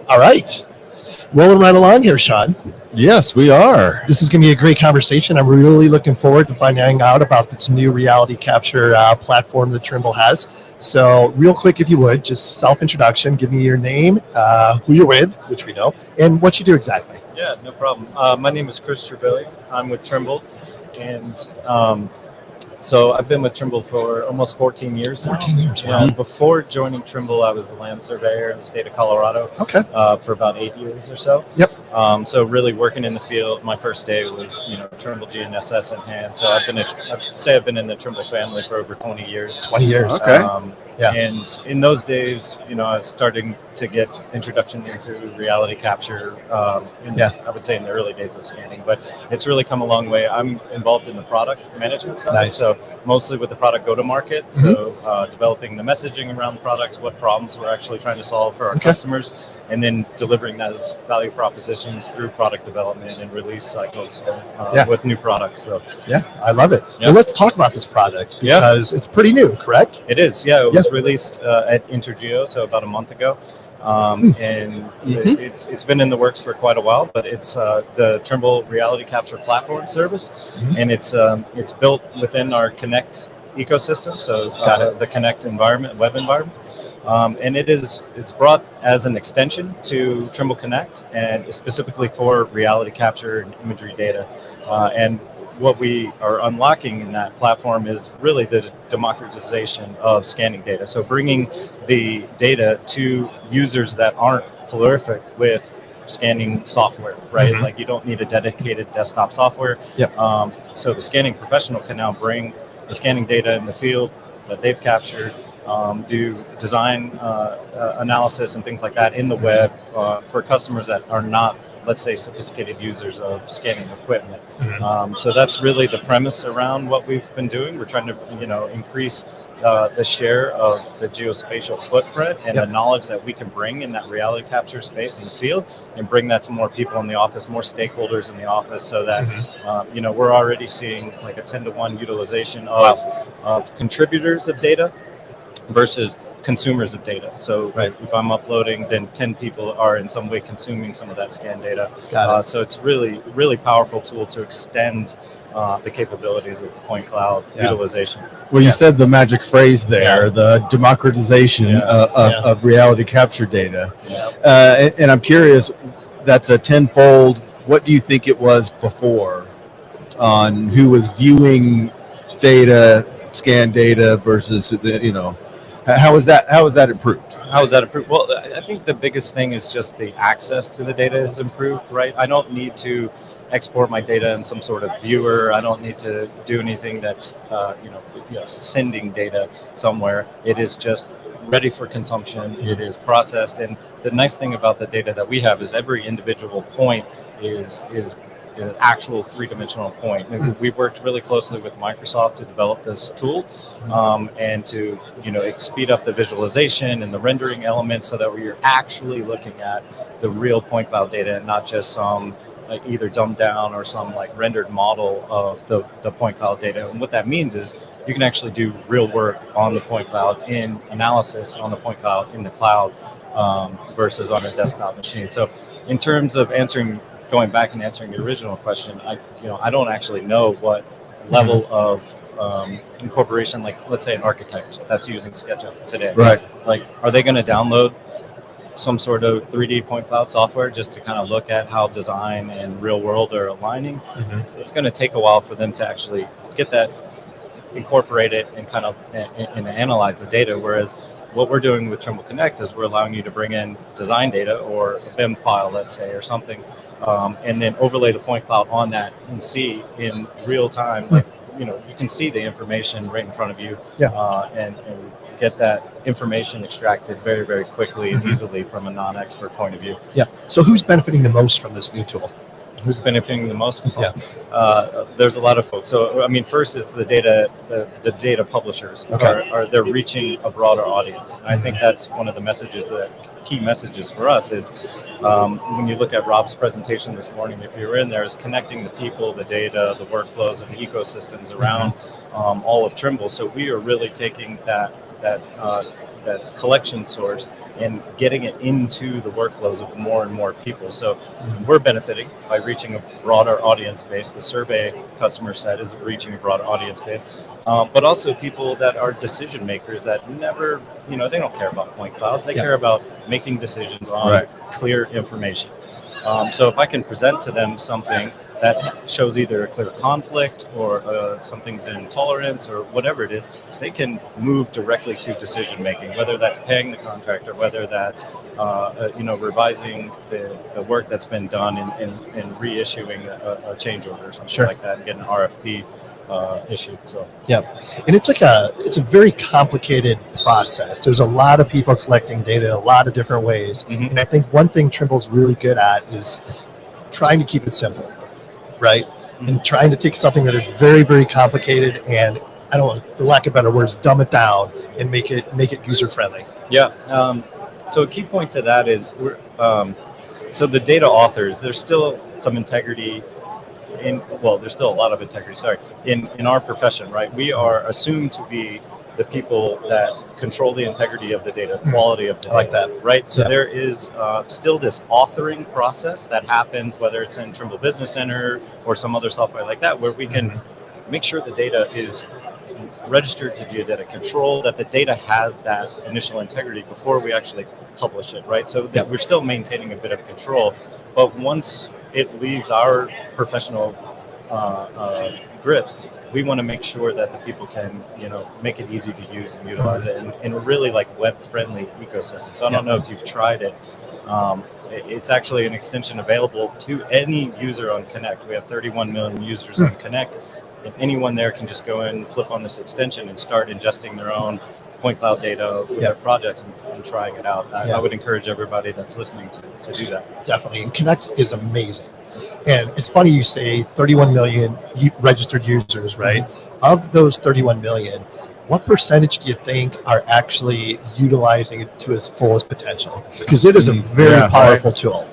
All right. Rolling right along here, Sean. Yes, we are. This is going to be a great conversation. I'm really looking forward to finding out about this new reality capture platform that Trimble has. So real quick, if you would, just self-introduction, give me your name, who you're with, which we know, and what you do exactly. Yeah, no problem. My name is Chris Trimble. I'm with Trimble, and so I've been with Trimble for almost 14 years now. 14 years, wow. And before joining Trimble, I was the land surveyor in the state of Colorado for about 8 years or so. Yep. So really working in the field, my first day was, Trimble GNSS in hand. So I'd say I've been in the Trimble family for over 20 years. 20 years. Okay. Yeah. And in those days, I was starting to get introduction into reality capture. I would say in the early days of scanning, but it's really come a long way. I'm involved in the product management side, Nice. so mostly with the product go-to-market. So developing the messaging around products, what problems we're actually trying to solve for our customers, and then delivering those value propositions through product development and release cycles with new products. So yeah, I love it. Yeah. Well, let's talk about this product because it's pretty new, correct? It is, yeah. It was released at Intergeo, so about a month ago. And it's been in the works for quite a while, but it's the Trimble Reality Capture Platform service, and it's built within our Connect ecosystem, so the Connect environment, web environment, and it's brought as an extension to Trimble Connect, and specifically for reality capture and imagery data, and what we are unlocking in that platform is really the democratization of scanning data. So bringing the data to users that aren't prolific with scanning software, right? Like you don't need a dedicated desktop software. So the scanning professional can now bring the scanning data in the field that they've captured, do design analysis and things like that in the web for customers that are not, let's say, sophisticated users of scanning equipment. So that's really the premise around what we've been doing. We're trying to, increase the share of the geospatial footprint and the knowledge that we can bring in that reality capture space in the field, and bring that to more people in the office, more stakeholders in the office, so that we're already seeing like a 10-to-1 utilization of contributors of data versus consumers of data. So if I'm uploading, then 10 people are in some way consuming some of that scan data. So it's really, really powerful tool to extend the capabilities of point cloud utilization. Well, you said the magic phrase there, the democratization of reality capture data. And I'm curious, that's a tenfold. What do you think it was before on who was viewing data, scan data versus how is that improved? How is that improved? Well, I think the biggest thing is just the access to the data is improved, right? I don't need to export my data in some sort of viewer. I don't need to do anything that's, sending data somewhere. It is just ready for consumption. It is processed. And the nice thing about the data that we have is every individual point is an actual three-dimensional point. And we worked really closely with Microsoft to develop this tool and to speed up the visualization and the rendering elements so that we're actually looking at the real point cloud data and not just some either dumbed down or some rendered model of the point cloud data. And what that means is you can actually do real work on the point cloud, in analysis on the point cloud in the cloud versus on a desktop machine. So in terms of going back and answering the original question, I don't actually know what level of incorporation, let's say an architect that's using SketchUp today. Right. Are they going to download some sort of 3D point cloud software just to kind of look at how design and real world are aligning? It's going to take a while for them to actually get that incorporated and kind of and analyze the data. Whereas what we're doing with Trimble Connect is we're allowing you to bring in design data or a BIM file, let's say, or something, and then overlay the point cloud on that and see in real time, you can see the information right in front of you, and get that information extracted very, very quickly and easily from a non-expert point of view. So who's benefiting the most from this new tool? Who's benefiting the most? There's a lot of folks. So, first it's the data publishers. They're reaching a broader audience. And I think that's one of the key messages for us is when you look at Rob's presentation this morning, if you were in there, is connecting the people, the data, the workflows, and the ecosystems around all of Trimble. So we are really taking that that collection source and getting it into the workflows of more and more people. So we're benefiting by reaching a broader audience base. The survey customer set is reaching a broader audience base, but also people that are decision makers that never, they don't care about point clouds. They care about making decisions on clear information. So if I can present to them something that shows either a clear conflict or something's in tolerance or whatever it is, they can move directly to decision making, whether that's paying the contractor, whether that's revising the work that's been done and reissuing a change order or something like that, and getting an RFP issued. So and it's a very complicated process. There's a lot of people collecting data in a lot of different ways, and I think one thing Trimble's really good at is trying to keep it simple. Right, and trying to take something that is very, very complicated and, I don't know, for lack of better words, dumb it down and make it user friendly. Yeah. So a key point to that is so the data authors. There's still some integrity there's still a lot of integrity. Sorry, in our profession, right? We are assumed to be the people that control the integrity of the data, quality of the data, like that, right? So there is still this authoring process that happens, whether it's in Trimble Business Center or some other software like that, where we can make sure the data is registered to geodetic control, that the data has that initial integrity before we actually publish it, right? So that we're still maintaining a bit of control, but once it leaves our professional grips, we want to make sure that the people can, make it easy to use and utilize it in a really web-friendly ecosystem. So I don't know if you've tried it. It's actually an extension available to any user on Connect. We have 31 million users on Connect, and anyone there can just go in, flip on this extension, and start ingesting their own point cloud data with their projects and trying it out. I would encourage everybody that's listening to do that. Definitely, and Connect is amazing. And it's funny you say 31 million registered users, right? Of those 31 million, what percentage do you think are actually utilizing it to its fullest potential? Because it is a very powerful tool.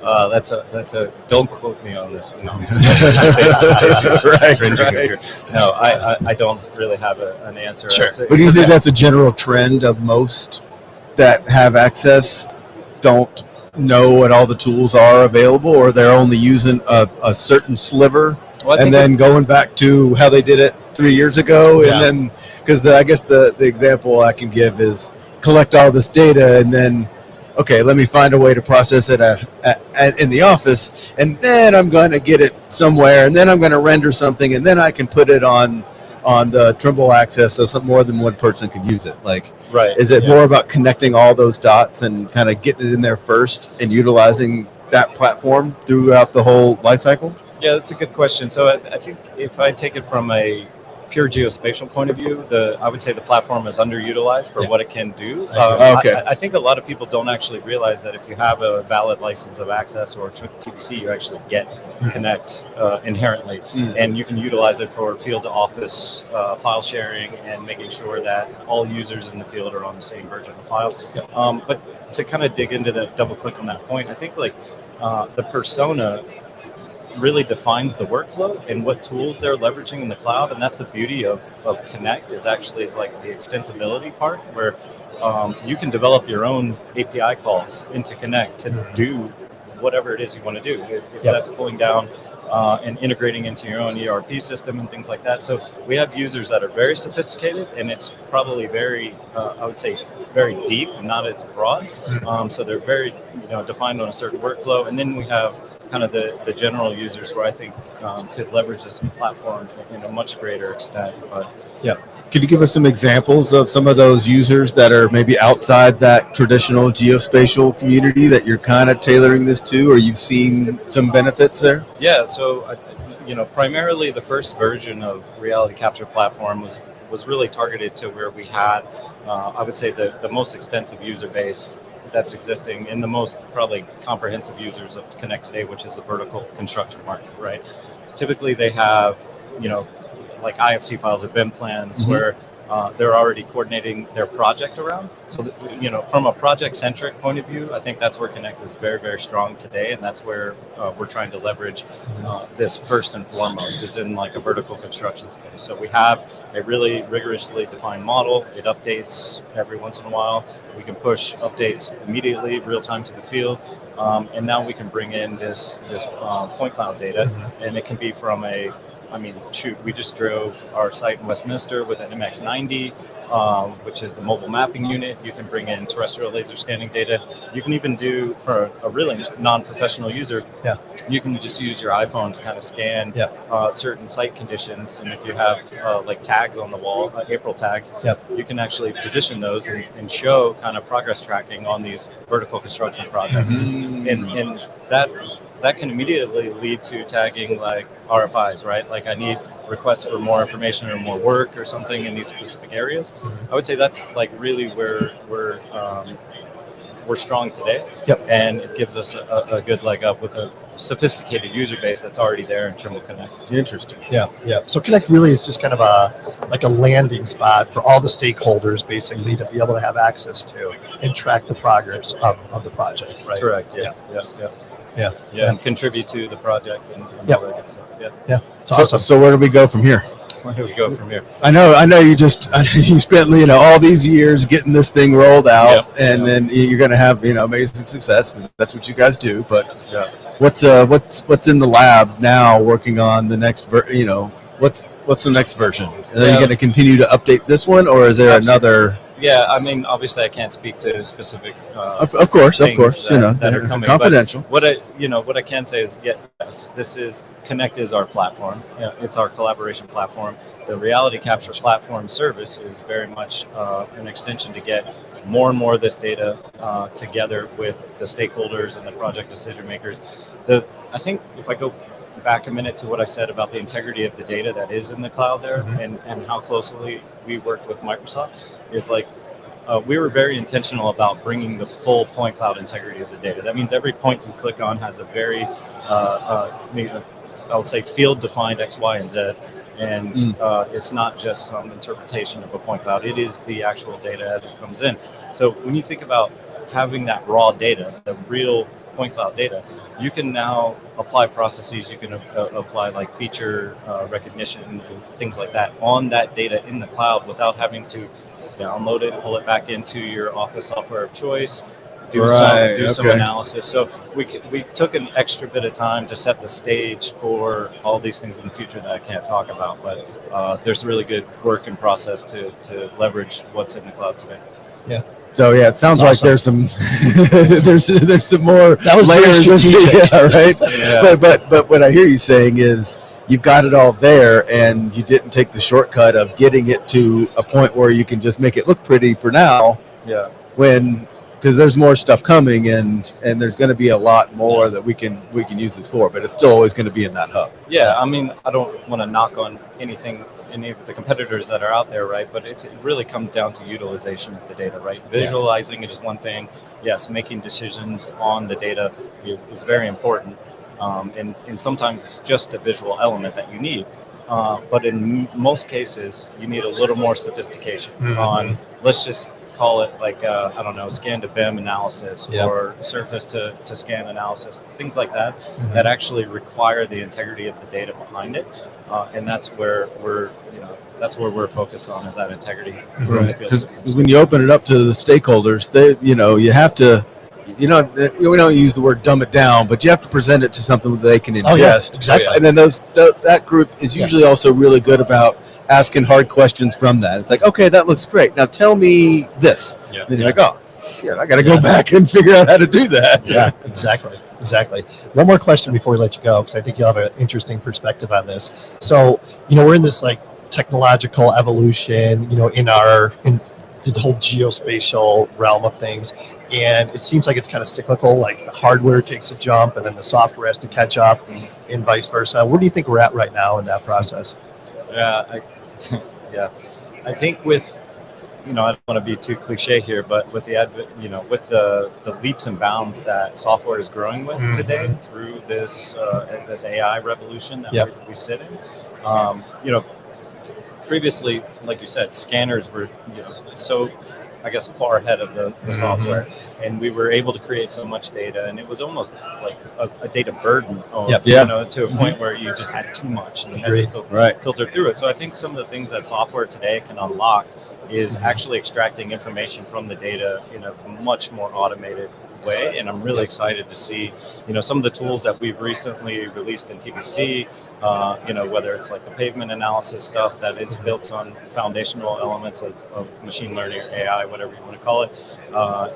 That's a. Don't quote me on this. No, Stacy's No, I don't really have an answer. Sure. But do you think that's a general trend of most that have access don't know what all the tools are available, or they're only using a certain sliver, and then going back to how they did it 3 years ago, and then because I guess the example I can give is collect all this data and then let me find a way to process it in the office, and then I'm going to get it somewhere, and then I'm going to render something, and then I can put it on the Trimble access so some more than one person can use it. Is it more about connecting all those dots and kind of getting it in there first and utilizing that platform throughout the whole life cycle? Yeah, that's a good question. So I think if I take it from a pure geospatial point of view, I would say the platform is underutilized for what it can do. I think a lot of people don't actually realize that if you have a valid license of access or TBC, you actually get Connect inherently, and you can utilize it for field to office file sharing and making sure that all users in the field are on the same version of the file. But to kind of dig into that, double click on that point, I think the persona really defines the workflow and what tools they're leveraging in the cloud, and that's the beauty of Connect is like the extensibility part, where you can develop your own API calls into Connect to do whatever it is you want to do. If that's pulling down and integrating into your own ERP system and things like that. So we have users that are very sophisticated, and it's probably very, I would say, very deep, not as broad. So they're very, defined on a certain workflow. And then we have kind of the general users where I think could leverage this platform in a much greater extent. But could you give us some examples of some of those users that are maybe outside that traditional geospatial community that you're kind of tailoring this to, or you've seen some benefits there? Yeah, so primarily the first version of Reality Capture Platform was really targeted to where we had, I would say, the most extensive user base that's existing in the most probably comprehensive users of Connect today, which is the vertical construction market, right? Typically they have, like IFC files or BIM plans where they're already coordinating their project around. So, from a project-centric point of view, I think that's where Connect is very, very strong today, and that's where we're trying to leverage this first and foremost, is in like a vertical construction space. So we have a really rigorously defined model. It updates every once in a while. We can push updates immediately, real time to the field, and now we can bring in this point cloud data, and it can be from we just drove our site in Westminster with an MX90, which is the mobile mapping unit. You can bring in terrestrial laser scanning data. You can even do, for a really non-professional user, you can just use your iPhone to kind of scan certain site conditions. And if you have like tags on the wall, April tags, you can actually position those and show kind of progress tracking on these vertical construction projects. And that can immediately lead to tagging like RFIs, right? Like I need requests for more information or more work or something in these specific areas. I would say that's like really where we're strong today, and it gives us a good leg up with a sophisticated user base that's already there in Trimble Connect. Interesting. Yeah. So Connect really is just kind of a landing spot for all the stakeholders, basically, to be able to have access to and track the progress of the project, right? Correct. Yeah, and contribute to the project and all that good stuff. It's awesome. So where do we go from here? Where do we go from here? I know you spent all these years getting this thing rolled out, and then you're going to have amazing success because that's what you guys do. But what's in the lab now working on the next what's the next version? Are you going to continue to update this one, or is there another? Yeah, obviously I can't speak to specific. Of course, that are coming. Confidential. But what I can say is, yes, this is Connect is our platform. It's our collaboration platform. The reality capture platform service is very much an extension to get more and more of this data together with the stakeholders and the project decision makers. I think if I go back a minute to what I said about the integrity of the data that is in the cloud there, and how closely we worked with Microsoft, is like we were very intentional about bringing the full point cloud integrity of the data. That means every point you click on has a very, I would say, field-defined X, Y, and Z. And it's not just some interpretation of a point cloud. It is the actual data as it comes in. So when you think about having that raw data, the real point cloud data, you can now apply processes. You can apply like feature recognition and things like that on that data in the cloud without having to download it, pull it back into your Office software of choice, do some analysis. So we took an extra bit of time to set the stage for all these things in the future that I can't talk about, but there's really good work and process to leverage what's in the cloud today. Yeah. So it sounds like there's some there's some more that was layers. Right. Yeah. But what I hear you saying is you've got it all there, and you didn't take the shortcut of getting it to a point where you can just make it look pretty for now. Yeah. Because there's more stuff coming, and there's going to be a lot more that we can use this for, but it's still always going to be in that hub. Yeah, I don't want to knock on any of the competitors that are out there, right? But it really comes down to utilization of the data, right? Visualizing is one thing. Yes, making decisions on the data is very important. And sometimes it's just a visual element that you need. But in most cases, you need a little more sophistication on, let's just call it like, scan to BIM analysis or surface to scan analysis, things like that, that actually require the integrity of the data behind it. And that's where we're focused on, is that integrity. Because when you open it up to the stakeholders, you have to, we don't use the word dumb it down, but you have to present it to something that they can ingest. Exactly. And then that group is usually also really good about asking hard questions from that. It's like, okay, that looks great. Now tell me this. Yeah. Then you're like, oh, shit, I got to go back and figure out how to do that. Yeah, exactly. One more question before we let you go, because I think you'll have an interesting perspective on this. So, we're in this like technological evolution, in the whole geospatial realm of things. And it seems like it's kind of cyclical, like the hardware takes a jump and then the software has to catch up and vice versa. Where do you think we're at right now in that process? I think with, I don't want to be too cliche here, but with the advent, with the leaps and bounds that software is growing with today through this AI revolution that we sit in, previously, like you said, scanners were so, I guess, far ahead of the software, and we were able to create so much data, and it was almost like a data burden, to a point where you just had too much and never filtered through it. So I think some of the things that software today can unlock is actually extracting information from the data in a much more automated way, and I'm really excited to see some of the tools that we've recently released in TBC, whether it's like the pavement analysis stuff that is built on foundational elements of machine learning, or AI, whatever you want to call it,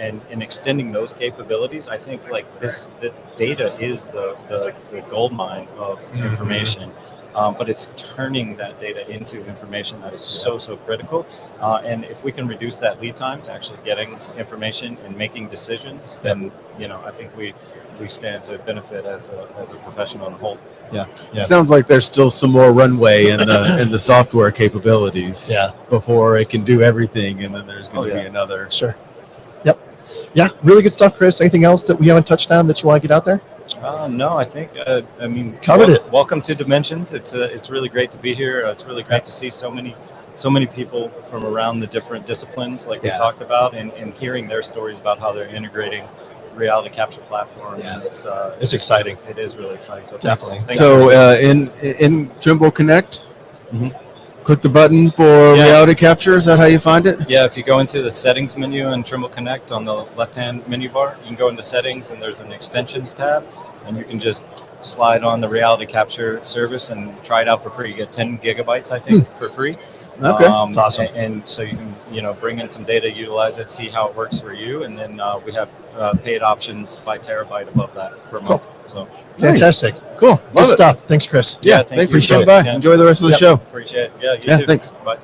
and extending those capabilities. I think the data is the gold mine of information. But it's turning that data into information that is so critical. And if we can reduce that lead time to actually getting information and making decisions, then I think we stand to benefit as a professional in a whole. Yeah. It sounds like there's still some more runway in the software capabilities before it can do everything, and then there's going to be another. Sure. Yep. Yeah, really good stuff, Chris. Anything else that we haven't touched on that you want to get out there? No, I think covered it. Welcome to Dimensions. It's really great to be here. It's really great to see so many people from around the different disciplines, like we talked about, and hearing their stories about how they're integrating reality capture platform. Yeah, it's exciting. It is really exciting. So definitely. Thanks so in Trimble Connect. Click the button for reality capture. Is that how you find it? Yeah, if you go into the settings menu in Trimble Connect on the left-hand menu bar, you can go into settings and there's an extensions tab, and you can just slide on the reality capture service and try it out for free. You get 10 gigabytes, I think, for free. Okay, that's awesome. And so you can, bring in some data, utilize it, see how it works for you, and then we have paid options by terabyte above that per month. So fantastic, cool, good stuff. Thanks, Chris. Yeah, thanks for coming by. Enjoy the rest of the show. Appreciate it. Yeah, you too. Thanks. Bye.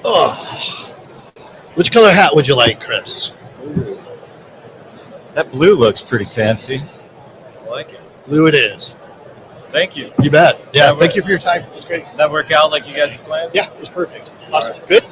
Oh, which color hat would you like, Chris? That blue looks pretty fancy. I like it. Blue it is. Thank you. You bet. Yeah, thank you for your time. It was great. That work out like you guys had planned? Yeah, it was perfect. Awesome. Good.